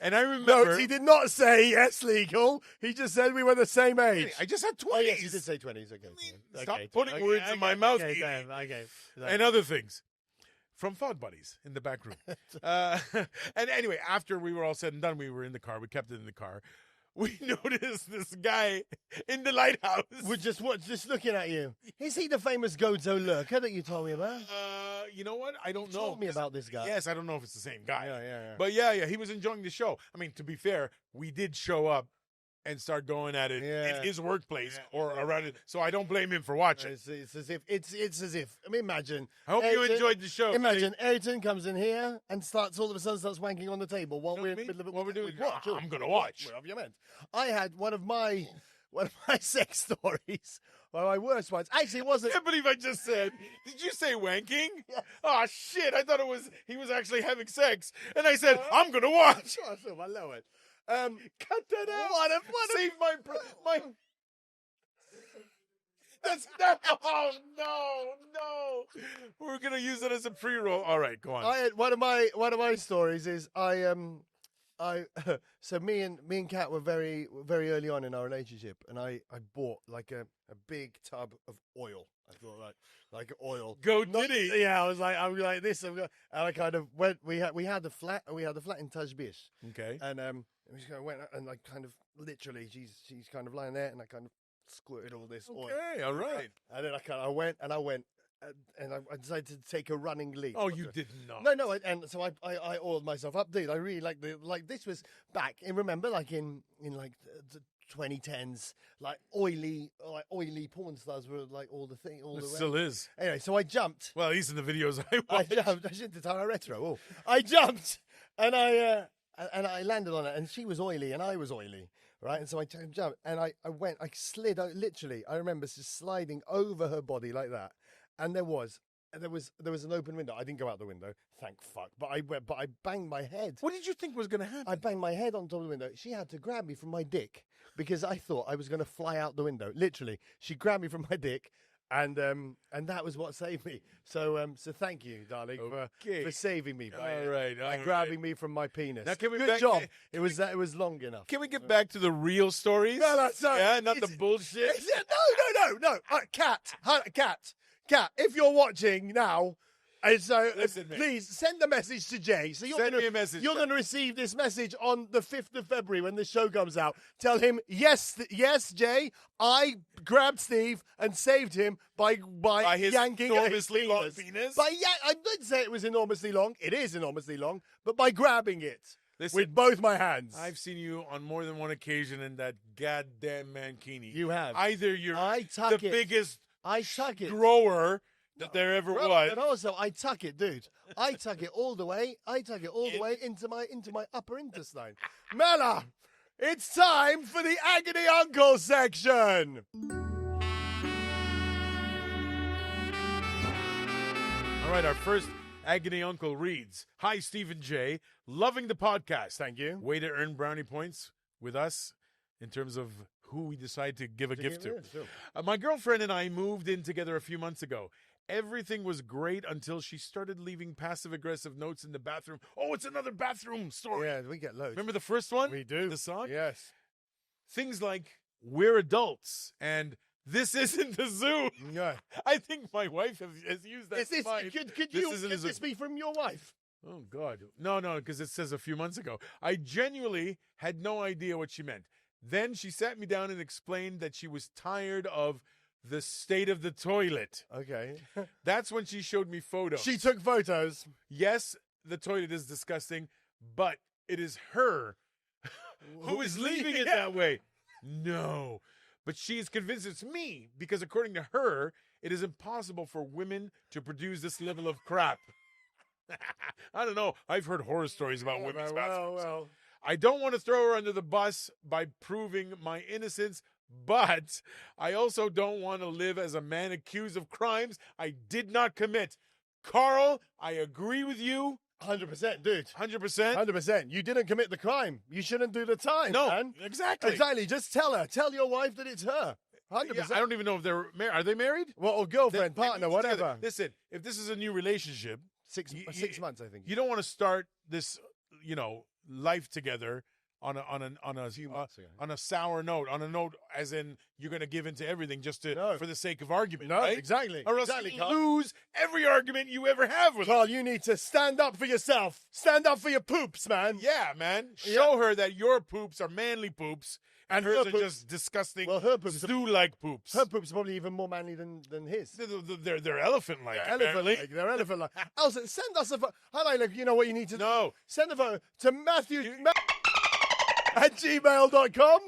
Speaker 2: remember...
Speaker 1: No, he did not say yes, legal. He just said we were the same age.
Speaker 2: I just had 20s.
Speaker 1: Oh, yes, you did say 20s. Okay.
Speaker 2: Stop putting words in my mouth.
Speaker 1: Okay.
Speaker 2: And other things. From Thought Buddies in the back room. And anyway, after we were all said and done, we were in the car. We kept it in the car. We noticed this guy in the lighthouse.
Speaker 1: We're just looking at you. Is he the famous Gozo lurker that you told me about?
Speaker 2: You know what? I don't know.
Speaker 1: Told me about this guy.
Speaker 2: Yes, I don't know if it's the same guy.
Speaker 1: Yeah.
Speaker 2: But yeah, he was enjoying the show. I mean, to be fair, we did show up and start going at it in his workplace or around it. So I don't blame him for watching.
Speaker 1: It's as if. I mean, imagine.
Speaker 2: I hope you enjoyed the show.
Speaker 1: Imagine Ayrton comes in here and all of a sudden starts wanking on the table while we're in the middle of it.
Speaker 2: What we're doing?
Speaker 1: Watch.
Speaker 2: I'm going to watch.
Speaker 1: What have you meant? I had one of my sex stories. One of my worst ones. Actually, it wasn't.
Speaker 2: I can't believe I just said. Did you say wanking?
Speaker 1: Yeah.
Speaker 2: Oh shit! I thought he was actually having sex, and I said I'm going to watch.
Speaker 1: I love it.
Speaker 2: Cut that out.
Speaker 1: What
Speaker 2: Save my. That's not. Oh no! We're gonna use it as a pre-roll. All right, go on.
Speaker 1: I had one of my stories is so me and Kat were very very early on in our relationship, and I bought like a big tub of oil. I thought like oil.
Speaker 2: Go Diddy.
Speaker 1: Yeah, I was like this. And I kind of went. We had the flat in Tajbish.
Speaker 2: Okay.
Speaker 1: And we just kind of went and I kind of literally she's kind of lying there, and I kind of squirted all this oil.
Speaker 2: Okay, all right.
Speaker 1: And then I went and I decided to take a running leap.
Speaker 2: Oh, you did not.
Speaker 1: No, and so I oiled myself up, dude. I really like this was back in, remember, like in like the 2010s, like oily porn stars were like all the thing, all
Speaker 2: it
Speaker 1: the
Speaker 2: still is.
Speaker 1: Anyway, so I jumped.
Speaker 2: Well, at least in the videos I watched.
Speaker 1: I shouldn't have retro. Oh. I jumped and I landed on it, and she was oily and I was oily. Right, and so I jumped and I slid out, literally. I remember just sliding over her body like that, and there was an open window. I didn't go out the window, thank fuck. But I banged my head.
Speaker 2: What did you think was going to happen?
Speaker 1: I banged my head on top of the window. She had to grab me from my dick because I thought I was going to fly out the window. Literally, she grabbed me from my dick. And that was what saved me. So thank you, darling, for saving me by grabbing me from my penis.
Speaker 2: Now, can we
Speaker 1: Good job. It was long enough.
Speaker 2: Can we get back to the real stories?
Speaker 1: No, that's not.
Speaker 2: Yeah, not the bullshit.
Speaker 1: No. Cat. If you're watching now, And so,
Speaker 2: Listen, mate.
Speaker 1: please send a message to Jay. So
Speaker 2: Send me a message.
Speaker 1: You're going to receive this message on the 5th of February when the show comes out. Tell him, yes, Jay, I grabbed Steve and saved him by
Speaker 2: his
Speaker 1: yanking
Speaker 2: enormously
Speaker 1: his
Speaker 2: long penis.
Speaker 1: I did say it was enormously long. It is enormously long, but by grabbing it
Speaker 2: Listen,
Speaker 1: with both my hands.
Speaker 2: I've seen you on more than one occasion in that goddamn mankini.
Speaker 1: You have.
Speaker 2: Either you're
Speaker 1: I tuck
Speaker 2: the
Speaker 1: it.
Speaker 2: biggest
Speaker 1: I tuck it.
Speaker 2: grower that there ever was.
Speaker 1: And also, I tuck it, dude. I tuck it all the way. I tuck it all the way into my upper intestine. Mela, it's time for the Agony Uncle section.
Speaker 2: All right, our first Agony Uncle reads, "Hi, Stephen J. Loving the podcast.
Speaker 1: Thank you.
Speaker 2: Way to earn brownie points with us in terms of who we decide to give a gift to.
Speaker 1: Sure.
Speaker 2: My girlfriend and I moved in together a few months ago. Everything was great until she started leaving passive-aggressive notes in the bathroom. Oh, it's another bathroom story.
Speaker 1: Yeah, we get loads.
Speaker 2: Remember the first one?
Speaker 1: We do.
Speaker 2: The song?
Speaker 1: Yes.
Speaker 2: Things like, we're adults, and this isn't the zoo.
Speaker 1: Yeah.
Speaker 2: I think my wife has used that.
Speaker 1: Is this,
Speaker 2: line.
Speaker 1: could
Speaker 2: This
Speaker 1: this be from your wife?
Speaker 2: Oh, God. No, because it says a few months ago. I genuinely had no idea what she meant. Then she sat me down and explained that she was tired of the state of the toilet.
Speaker 1: Okay.
Speaker 2: That's when she showed me photos.
Speaker 1: She took photos.
Speaker 2: Yes, the toilet is disgusting, but it is her who is leaving it that way. No. But she is convinced it's me because according to her, it is impossible for women to produce this level of crap. I don't know. I've heard horror stories about women's bathrooms.
Speaker 1: Well.
Speaker 2: I don't want to throw her under the bus by proving my innocence, but I also don't want to live as a man accused of crimes I did not commit. Carl, I agree with you.
Speaker 1: 100%, dude.
Speaker 2: 100%?
Speaker 1: 100%. You didn't commit the crime. You shouldn't do the time,
Speaker 2: No,
Speaker 1: man.
Speaker 2: exactly.
Speaker 1: Exactly. Just tell her. Tell your wife that it's her. 100%.
Speaker 2: Yeah, I don't even know if they're married. Are they married?
Speaker 1: Well, or girlfriend, partner, whatever.
Speaker 2: Listen, if this is a new relationship,
Speaker 1: 6 months, I think.
Speaker 2: you don't want to start this, life together on a sour note, on a note as in you're going to give into everything just for the sake of argument.
Speaker 1: No,
Speaker 2: right?
Speaker 1: exactly.
Speaker 2: Or else
Speaker 1: exactly,
Speaker 2: you
Speaker 1: Carl.
Speaker 2: lose every argument you ever have with her.
Speaker 1: Carl, you need to stand up for yourself. Stand up for your poops, man.
Speaker 2: Yeah, man. Show her that your poops are manly poops and hers are just disgusting,
Speaker 1: her poops
Speaker 2: stew-like poops.
Speaker 1: Her poops are probably even more manly than his.
Speaker 2: They're elephant-like.
Speaker 1: Elephant-like. They're elephant-like. Also, send us a photo. Look, you know what you need to do?
Speaker 2: No.
Speaker 1: Send a photo to Matthew at gmail.com.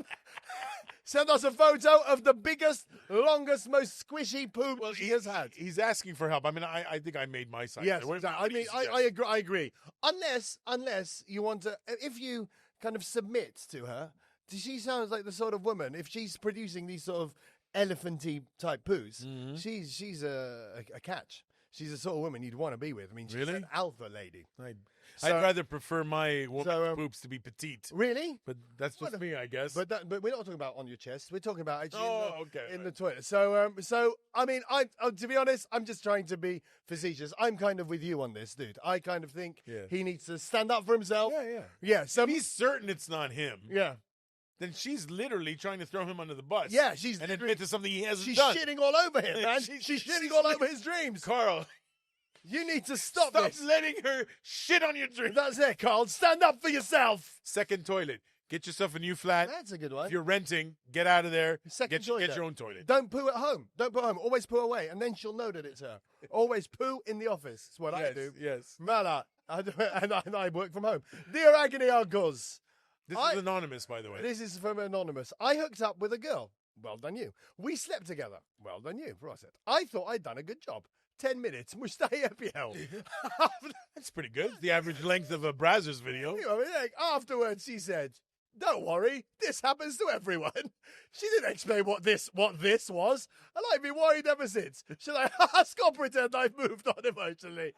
Speaker 1: Send us a photo of the biggest, longest, most squishy poop he has had.
Speaker 2: He's asking for help. I mean, I think I made my side.
Speaker 1: Yes,
Speaker 2: What
Speaker 1: exactly.
Speaker 2: do you
Speaker 1: I
Speaker 2: suggest?
Speaker 1: agree. Unless you want to, if you kind of submit to her, she sounds like the sort of woman, if she's producing these sort of elephanty type poos, she's a catch. She's the sort of woman you'd want to be with. I mean, she's
Speaker 2: Really?
Speaker 1: an alpha lady.
Speaker 2: I'd rather prefer my woman's poops to be petite.
Speaker 1: Really?
Speaker 2: But that's just me, I guess.
Speaker 1: But we're not talking about on your chest. We're talking about actually in the toilet. So I mean, to be honest, I'm just trying to be facetious. I'm kind of with you on this, dude. I kind of think he needs to stand up for himself. Yeah. So
Speaker 2: if he's certain it's not him, then she's literally trying to throw him under the bus.
Speaker 1: Yeah, she's
Speaker 2: and admit to something he hasn't
Speaker 1: she's
Speaker 2: done.
Speaker 1: shitting all over him, man. She's shitting all over his dreams.
Speaker 2: Carl,
Speaker 1: you need to stop
Speaker 2: stop
Speaker 1: this.
Speaker 2: letting her shit on your dreams.
Speaker 1: That's it, Carl. Stand up for yourself.
Speaker 2: Second toilet. Get yourself a new flat.
Speaker 1: That's a good one.
Speaker 2: If you're renting, get out of there.
Speaker 1: Second
Speaker 2: Get
Speaker 1: toilet.
Speaker 2: your own toilet.
Speaker 1: Don't poo at home. Don't poo at home. Always poo away, and then she'll know that it's her. Always poo in the office. That's what I do.
Speaker 2: Yes.
Speaker 1: Mala, I do it, and I work from home. Dear Agony Uncles.
Speaker 2: This is anonymous, by the way.
Speaker 1: This is from Anonymous. I hooked up with a girl. Well done you. We slept together. Well done you. Right. I thought I'd done a good job. 10 minutes. Mustache EPL.
Speaker 2: That's pretty good. The average length of a Brazzers video.
Speaker 1: Afterwards, she said, "Don't worry, this happens to everyone." She didn't explain what this was, and I've been worried ever since. She's like, "Scott, pretend I've moved on emotionally."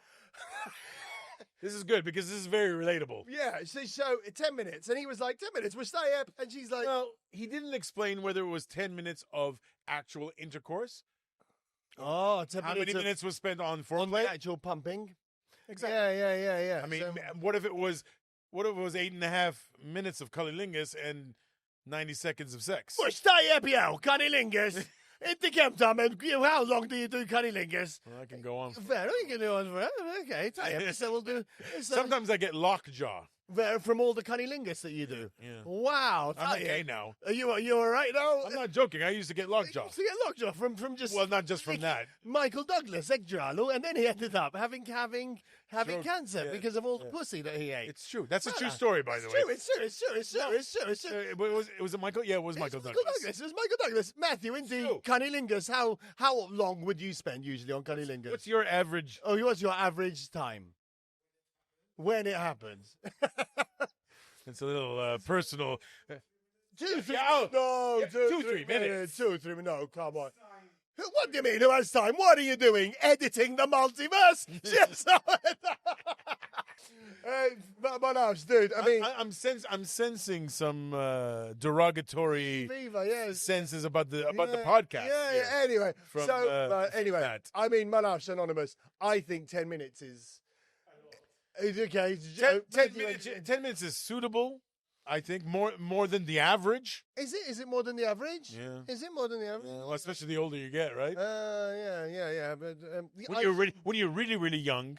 Speaker 2: This is good because this is very relatable.
Speaker 1: Yeah, so 10 minutes, and he was like, 10 minutes, we'll stay up, and she's like,
Speaker 2: Well, he didn't explain whether it was 10 minutes of actual intercourse.
Speaker 1: 10
Speaker 2: How many minutes was spent on
Speaker 1: on the
Speaker 2: foreplay?
Speaker 1: actual pumping.
Speaker 2: Exactly.
Speaker 1: Yeah.
Speaker 2: I mean, what if it was 8.5 minutes of cunnilingus and 90 seconds of sex?
Speaker 1: Mustache EPL, cunnilingus. Inte Kempton, men how long do you do cunnilingus?
Speaker 2: Well, I can go on.
Speaker 1: Fair, you can do it forever. Okay, so we'll do.
Speaker 2: Sometimes I get lockjaw.
Speaker 1: From all the cunnilingus that you do.
Speaker 2: Yeah.
Speaker 1: Wow.
Speaker 2: I'm okay now.
Speaker 1: Are you all right now?
Speaker 2: I'm not joking. I used to get lockjaw.
Speaker 1: To get lockjaw from just
Speaker 2: Not just from that.
Speaker 1: Michael Douglas, Egdralo, and then he ended up having cancer because of all the pussy that he ate.
Speaker 2: It's true. That's a true story, by the way.
Speaker 1: It's true. It's true.
Speaker 2: Was it Michael? Yeah, it was Michael Douglas.
Speaker 1: It was Michael Douglas. Matthew, indeed, cunnilingus. How long would you spend usually on cunnilingus?
Speaker 2: What's your average?
Speaker 1: Oh, what's your average time when it happens?
Speaker 2: It's a little personal.
Speaker 1: 2, 3.
Speaker 2: No,
Speaker 1: 2,
Speaker 2: 3 minutes.
Speaker 1: 2, 3. No, come on. What do you mean? Who has time? What are you doing? Editing the multiverse? Yes. My house, dude. I mean,
Speaker 2: I'm sensing some derogatory senses about the podcast.
Speaker 1: Yeah. Anyway,
Speaker 2: From, Matt.
Speaker 1: I mean, Manav's Anonymous. I think 10 minutes is okay.
Speaker 2: 10 minutes is suitable. I think more than the average.
Speaker 1: Is it? Is it more than the average?
Speaker 2: Yeah.
Speaker 1: Is it more than the average?
Speaker 2: Yeah, well, especially the older you get, right?
Speaker 1: Yeah. But
Speaker 2: when you're really young,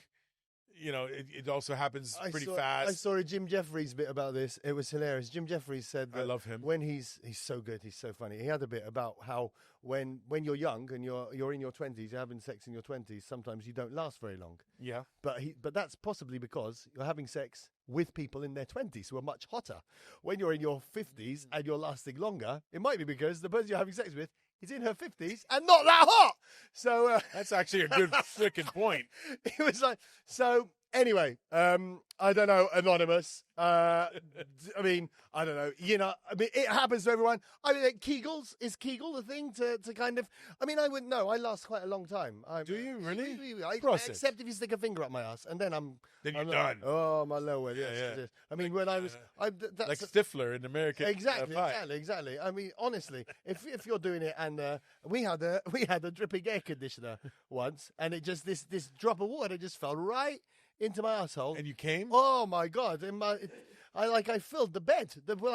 Speaker 2: you know, it also happens pretty fast.
Speaker 1: I saw a Jim Jeffries bit about this. It was hilarious. Jim Jeffries said that
Speaker 2: I love him.
Speaker 1: When he's so good, he's so funny. He had a bit about how when you're young and you're in your 20s, you're having sex in your 20s, sometimes you don't last very long.
Speaker 2: Yeah.
Speaker 1: But that's possibly because you're having sex with people in their 20s who are much hotter. When you're in your 50s and you're lasting longer, it might be because the person you're having sex with is in her 50s and not that hot. So
Speaker 2: that's actually a good freaking point.
Speaker 1: It was like, so anyway, I don't know, Anonymous. I mean, I don't know. You know, I mean, it happens to everyone. I mean, Kegels, is Kegel the thing to kind of, I mean, I wouldn't know. I last quite a long time.
Speaker 2: Do you really?
Speaker 1: Except if you stick a finger up my ass, and then
Speaker 2: you're done.
Speaker 1: Oh, my lower, yes. I mean, when I was... that's
Speaker 2: like Stifler in American
Speaker 1: Exactly. I mean, honestly, if you're doing it, and we had a dripping air conditioner once, and it just, this drop of water just fell right into my asshole.
Speaker 2: And you came?
Speaker 1: Oh my God! I filled the bed.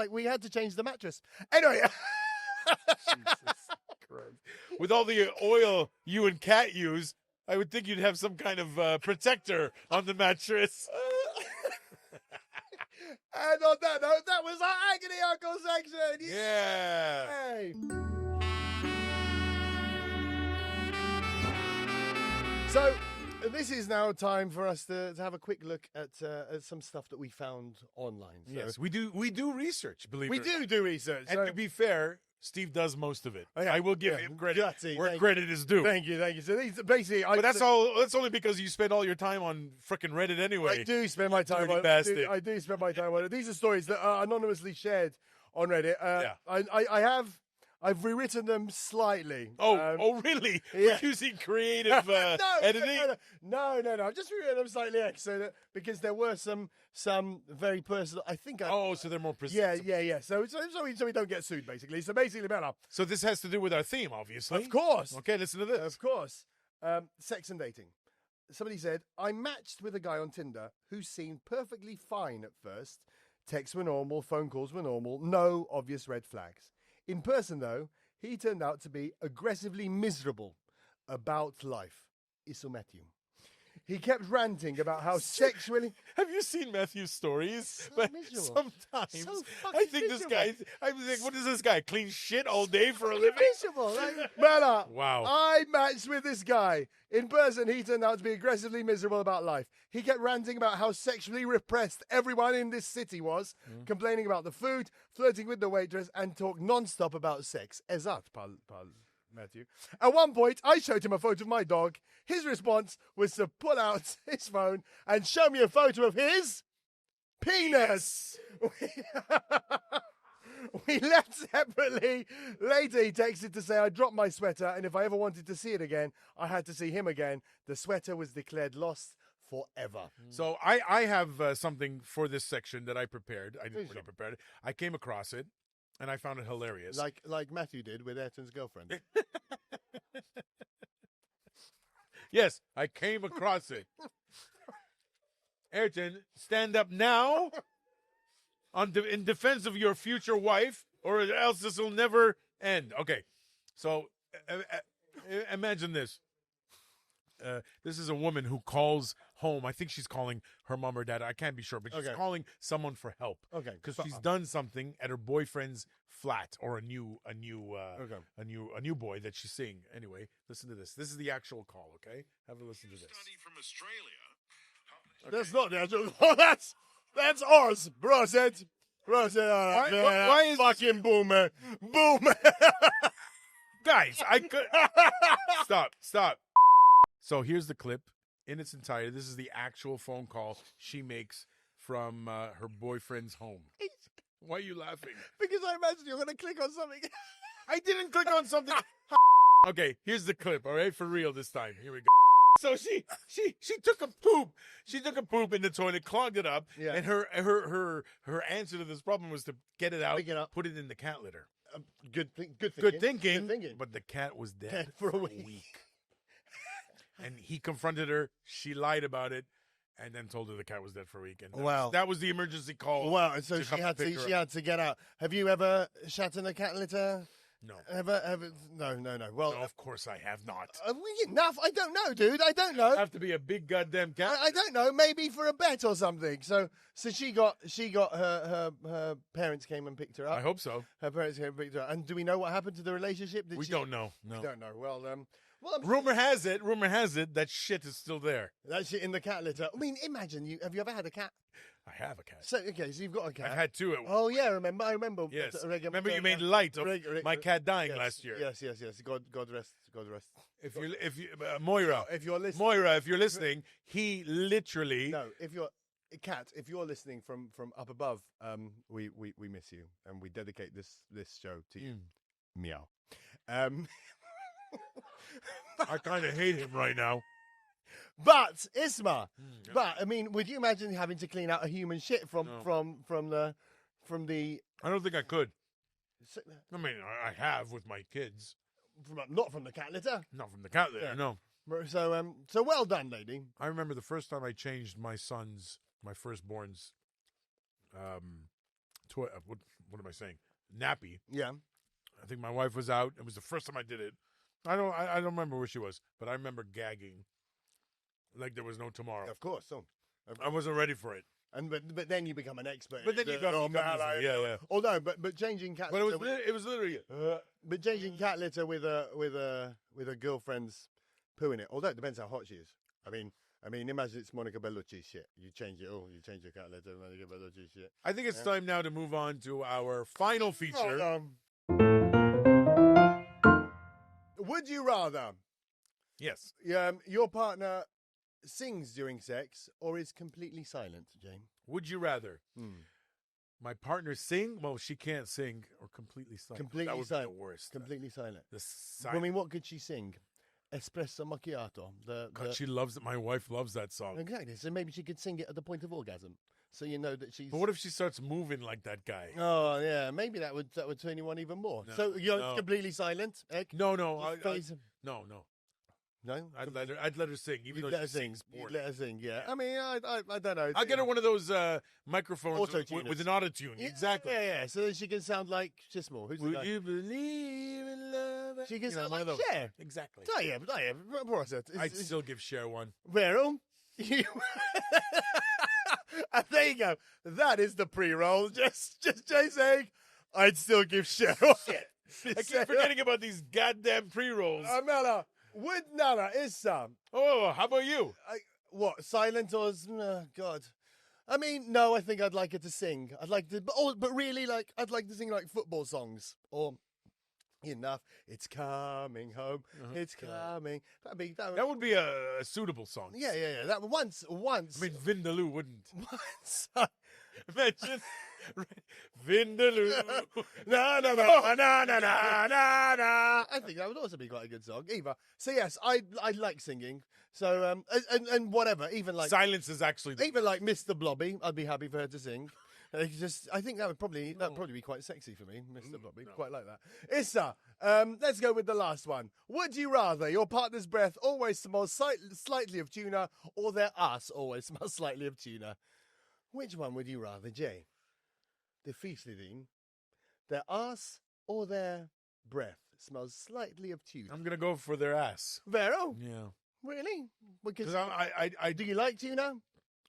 Speaker 1: We had to change the mattress. Anyway,
Speaker 2: Jesus Christ. With all the oil you and Kat use, I would think you'd have some kind of protector on the mattress.
Speaker 1: And on that note, that was our Agony Uncle section.
Speaker 2: Yeah.
Speaker 1: Hey. So, this is now time for us to have a quick look at some stuff that we found online. So,
Speaker 2: yes, we do research, believe it.
Speaker 1: We do research.
Speaker 2: And to be fair, Steve does most of it. I will give him credit where credit is due.
Speaker 1: Thank you. So these basically,
Speaker 2: but that's only because you spend all your time on frickin' Reddit anyway.
Speaker 1: I do spend my time on
Speaker 2: it.
Speaker 1: I do spend my time on it. These are stories that are anonymously shared on Reddit. I've rewritten them slightly.
Speaker 2: Oh, really?
Speaker 1: Yeah.
Speaker 2: Using creative editing?
Speaker 1: No. I've just rewritten them slightly because there were some very personal. I think.
Speaker 2: So they're more precise.
Speaker 1: Yeah. So we don't get sued, basically. So basically, better.
Speaker 2: So this has to do with our theme, obviously.
Speaker 1: Of course.
Speaker 2: Okay, listen to this.
Speaker 1: Of course. Sex and dating. Somebody said, I matched with a guy on Tinder who seemed perfectly fine at first. Texts were normal, phone calls were normal, no obvious red flags. In person, though, he turned out to be aggressively miserable about life. Iso Matthew. He kept ranting about how sexually...
Speaker 2: Have you seen Matthew's stories?
Speaker 1: So miserable.
Speaker 2: Sometimes.
Speaker 1: So
Speaker 2: I think this guy... I was like, what is this guy? Clean shit all day for a living?
Speaker 1: Miserable. Bella,
Speaker 2: wow.
Speaker 1: I matched with this guy. In person, he turned out to be aggressively miserable about life. He kept ranting about how sexually repressed everyone in this city was, complaining about the food, flirting with the waitress, and talked non-stop about sex. Ezat, Pal Matthew. At one point, I showed him a photo of my dog. His response was to pull out his phone and show me a photo of his penis. We left separately. Later, he texted to say I dropped my sweater, and if I ever wanted to see it again, I had to see him again. The sweater was declared lost forever.
Speaker 2: So I have something for this section that I prepared. I didn't really prepare it. I came across it, and I found it hilarious.
Speaker 1: Like Matthew did with Ayrton's girlfriend.
Speaker 2: Yes, I came across it. Ayrton, stand up now in defense of your future wife, or else this will never end. Okay, so imagine this. This is a woman who calls home. I think she's calling her mom or dad. I can't be sure, but she's calling someone for help.
Speaker 1: Okay,
Speaker 2: because she's done something at her boyfriend's flat or a new boy that she's seeing. Anyway, listen to this. This is the actual call. Okay, have a listen to this.
Speaker 3: Study from Australia.
Speaker 1: That's not the actual. Oh, that's ours, bro. Said.
Speaker 2: Why is
Speaker 1: fucking boomer? Boomer.
Speaker 2: Guys, I could stop. So here's the clip in its entirety. This is the actual phone call she makes from her boyfriend's home. Why are you laughing?
Speaker 1: Because I imagine you're going to click on something.
Speaker 2: I didn't click on something. Okay, here's the clip. All right, for real this time. Here we go. So she took a poop. She took a poop in the toilet, clogged it up, and her answer to this problem was to get it out, put it in the cat litter.
Speaker 1: Good thinking.
Speaker 2: But the cat was
Speaker 1: Dead for a week.
Speaker 2: And he confronted her. She lied about it, and then told her the cat was dead for a week. And
Speaker 1: wow,
Speaker 2: that was the emergency call.
Speaker 1: Wow, and so she had to get out. Have you ever shat in a cat litter?
Speaker 2: No.
Speaker 1: Ever? No. Well,
Speaker 2: no, of course I have not.
Speaker 1: Enough. I don't know, dude. I don't know.
Speaker 2: Have to be a big goddamn cat.
Speaker 1: I don't know. Maybe for a bet or something. So she got her parents came and picked her up.
Speaker 2: I hope so.
Speaker 1: Her parents came and picked her up. And do we know what happened to the relationship?
Speaker 2: We don't know. No.
Speaker 1: We don't know. Well,
Speaker 2: rumor has it that shit is still there.
Speaker 1: That shit in the cat litter. I mean, imagine have you ever had a cat?
Speaker 2: I have a cat.
Speaker 1: So you've got a cat.
Speaker 2: I've had two.
Speaker 1: Oh yeah, I remember.
Speaker 2: Yes. Remember you made light of my cat dying last year.
Speaker 1: Yes. God rest.
Speaker 2: If you Moira,
Speaker 1: if you're listening,
Speaker 2: Moira, if you're listening, he literally.
Speaker 1: No, if you're cat, if you're listening from up above, we miss you and we dedicate this show to you. Meow.
Speaker 2: I kind of hate him right now.
Speaker 1: But Isma, but I mean, would you imagine having to clean out a human shit from the?
Speaker 2: I don't think I could. I mean, I have with my kids.
Speaker 1: Not from the cat litter.
Speaker 2: Not from the cat litter. No.
Speaker 1: So well done, lady.
Speaker 2: I remember the first time I changed my firstborn's, what am I saying? Nappy.
Speaker 1: Yeah.
Speaker 2: I think my wife was out. It was the first time I did it. I don't remember where she was, but I remember gagging like there was no tomorrow.
Speaker 1: Of course. So
Speaker 2: I wasn't ready for it.
Speaker 1: And but then you become an expert.
Speaker 2: But then you become yeah.
Speaker 1: Oh no, but changing cat.
Speaker 2: But it was literally.
Speaker 1: But changing cat litter with a girlfriend's poo in it. Although it depends how hot she is. I mean, imagine it's Monica Bellucci's shit. You change it all. You change your cat litter, Monica Bellucci's shit.
Speaker 2: I think it's time now to move on to our final feature.
Speaker 1: Would you rather?
Speaker 2: Yes.
Speaker 1: Your partner sings during sex or is completely silent, Jane?
Speaker 2: Would you rather my partner sing? Well, she can't sing or completely silent.
Speaker 1: Completely
Speaker 2: that would
Speaker 1: silent.
Speaker 2: Be the worst.
Speaker 1: Completely silent.
Speaker 2: I
Speaker 1: mean, what could she sing? Espresso macchiato.
Speaker 2: God, she loves it. My wife loves that song.
Speaker 1: Exactly. So maybe she could sing it at the point of orgasm. So you know that she's.
Speaker 2: But what if she starts moving like that guy?
Speaker 1: Oh yeah, maybe that would turn you on even more. No, so you're completely silent, Ek?
Speaker 2: No.
Speaker 1: No.
Speaker 2: No, I'd let her sing, even though she sings poorly.
Speaker 1: Let her sing, yeah. I mean, I don't know.
Speaker 2: I'll get her one of those microphones with an auto-tune.
Speaker 1: Yeah,
Speaker 2: Exactly.
Speaker 1: Yeah. So then she can sound like Shismore. Who's
Speaker 2: Would you believe in love?
Speaker 1: She can sound like Cher.
Speaker 2: Exactly.
Speaker 1: I'd
Speaker 2: still give Cher one.
Speaker 1: Well, there you go. That is the pre-roll. Just Jay saying, I'd still give Cher one.
Speaker 2: I keep forgetting about these goddamn pre-rolls.
Speaker 1: Nana is some.
Speaker 2: Oh, how about you?
Speaker 1: What, silent or God? I mean, no. I think I'd like her to sing. I'd like to, but really, like, I'd like to sing like football songs or enough. It's coming home. It's coming. That would be
Speaker 2: a suitable song.
Speaker 1: Yeah. That once. I
Speaker 2: mean, Vindaloo wouldn't.
Speaker 1: Once.
Speaker 2: Imagine. Vindaloo.
Speaker 1: No. I think that would also be quite a good song. Eva. So yes, I like singing. So and whatever, even like
Speaker 2: silence is actually
Speaker 1: even like Mr. Blobby, I'd be happy for her to sing. I think that would probably be quite sexy for me, Mr. Blobby. No. Quite like that. Issa, let's go with the last one. Would you rather your partner's breath always smells slightly of tuna, or their ass always smells slightly of tuna? Which one would you rather, Jay? The feestideen, their ass or their breath smells slightly of tuna?
Speaker 2: I'm gonna go for their ass.
Speaker 1: Vero?
Speaker 2: Yeah.
Speaker 1: Really?
Speaker 2: Because I
Speaker 1: Do you like tuna?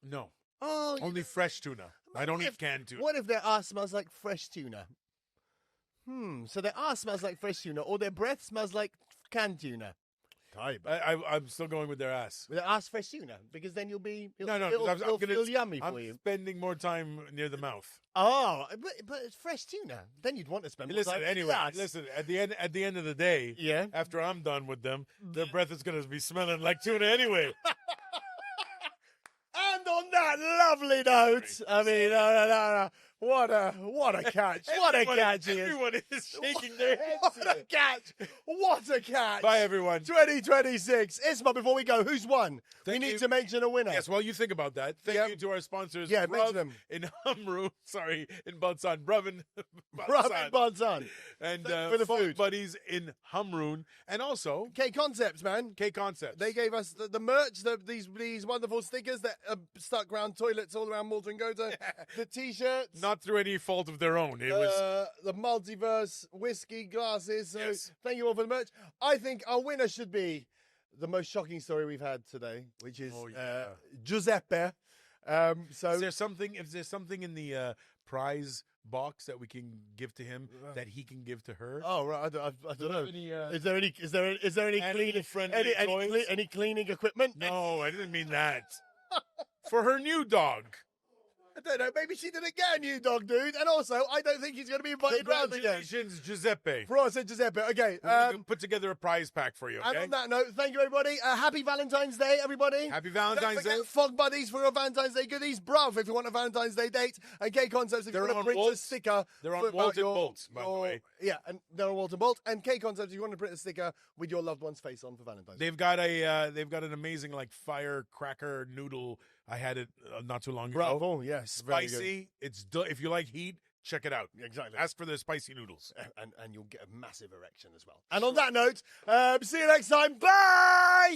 Speaker 2: no.
Speaker 1: Oh,
Speaker 2: Only fresh tuna. I don't eat canned tuna.
Speaker 1: What if their ass smells like fresh tuna? So their ass smells like fresh tuna, or their breath smells like canned tuna.
Speaker 2: I'm still going with their ass.
Speaker 1: With their ass fresh tuna, because then you'll be
Speaker 2: I'm
Speaker 1: feel yummy for
Speaker 2: I'm
Speaker 1: you.
Speaker 2: spending more time near the mouth.
Speaker 1: Oh, but it's fresh tuna. Then you'd want to spend more
Speaker 2: Listen,
Speaker 1: time.
Speaker 2: anyway, listen. At the end of the day,
Speaker 1: Yeah.
Speaker 2: after I'm done with them, their breath is going to be smelling like tuna anyway.
Speaker 1: And on that lovely note, I mean, no. What a catch. What a catch he is.
Speaker 2: Everyone is shaking their heads.
Speaker 1: What a catch. What a catch.
Speaker 2: Bye, everyone.
Speaker 1: 2026. Isma, before we go, who's won? We need to mention a winner.
Speaker 2: Yes, well, you think about that. Thank you to our sponsors.
Speaker 1: Yeah,
Speaker 2: Bruvv
Speaker 1: mention them.
Speaker 2: in Balzan. Bruvv in
Speaker 1: Balzan.
Speaker 2: And
Speaker 1: for the
Speaker 2: Folk
Speaker 1: food.
Speaker 2: Buddies in Hamrun. And also
Speaker 1: K Concepts, man.
Speaker 2: K Concepts.
Speaker 1: They gave us the merch, these wonderful stickers that are stuck around toilets all around Malta and Gotha. The T-shirts.
Speaker 2: Not through any fault of their own. It was
Speaker 1: the Maltiverse whiskey glasses. So
Speaker 2: Yes.
Speaker 1: thank you all for the merch. I think our winner should be the most shocking story we've had today, which is Giuseppe. So
Speaker 2: Is there something in the prize box that we can give to him that he can give to her?
Speaker 1: Oh right, I don't know.
Speaker 2: Any,
Speaker 1: Is there any cleaning
Speaker 2: friendly toys?
Speaker 1: any cleaning equipment?
Speaker 2: No, I didn't mean that. For her new dog.
Speaker 1: I don't know. Maybe she didn't get a new dog, dude. And also, I don't think he's going to be invited round again.
Speaker 2: Congratulations, Giuseppe.
Speaker 1: For us, Giuseppe. Okay.
Speaker 2: We're gonna put together a prize pack for you, okay?
Speaker 1: And on that note, thank you, everybody. Happy Valentine's Day, everybody.
Speaker 2: Happy Valentine's
Speaker 1: Don't forget
Speaker 2: Day.
Speaker 1: Fog Buddies for your Valentine's Day goodies. Bruvv, if you want a Valentine's Day date. And K Concepts, if you
Speaker 2: They're
Speaker 1: want to
Speaker 2: on
Speaker 1: print a
Speaker 2: Waltz.
Speaker 1: sticker.
Speaker 2: They're on Waltz and Bolts, by the way.
Speaker 1: Yeah, and they're on Waltz and Bolt. And K Concepts, if you want to print a sticker with your loved one's face on for Valentine's Day.
Speaker 2: They've got an amazing firecracker noodle. I had it not too long ago.
Speaker 1: Bravo, yes. Very good.
Speaker 2: Spicy. If you like heat, check it out.
Speaker 1: Exactly.
Speaker 2: Ask for the spicy noodles.
Speaker 1: And you'll get a massive erection as well. And on that note, see you next time. Bye!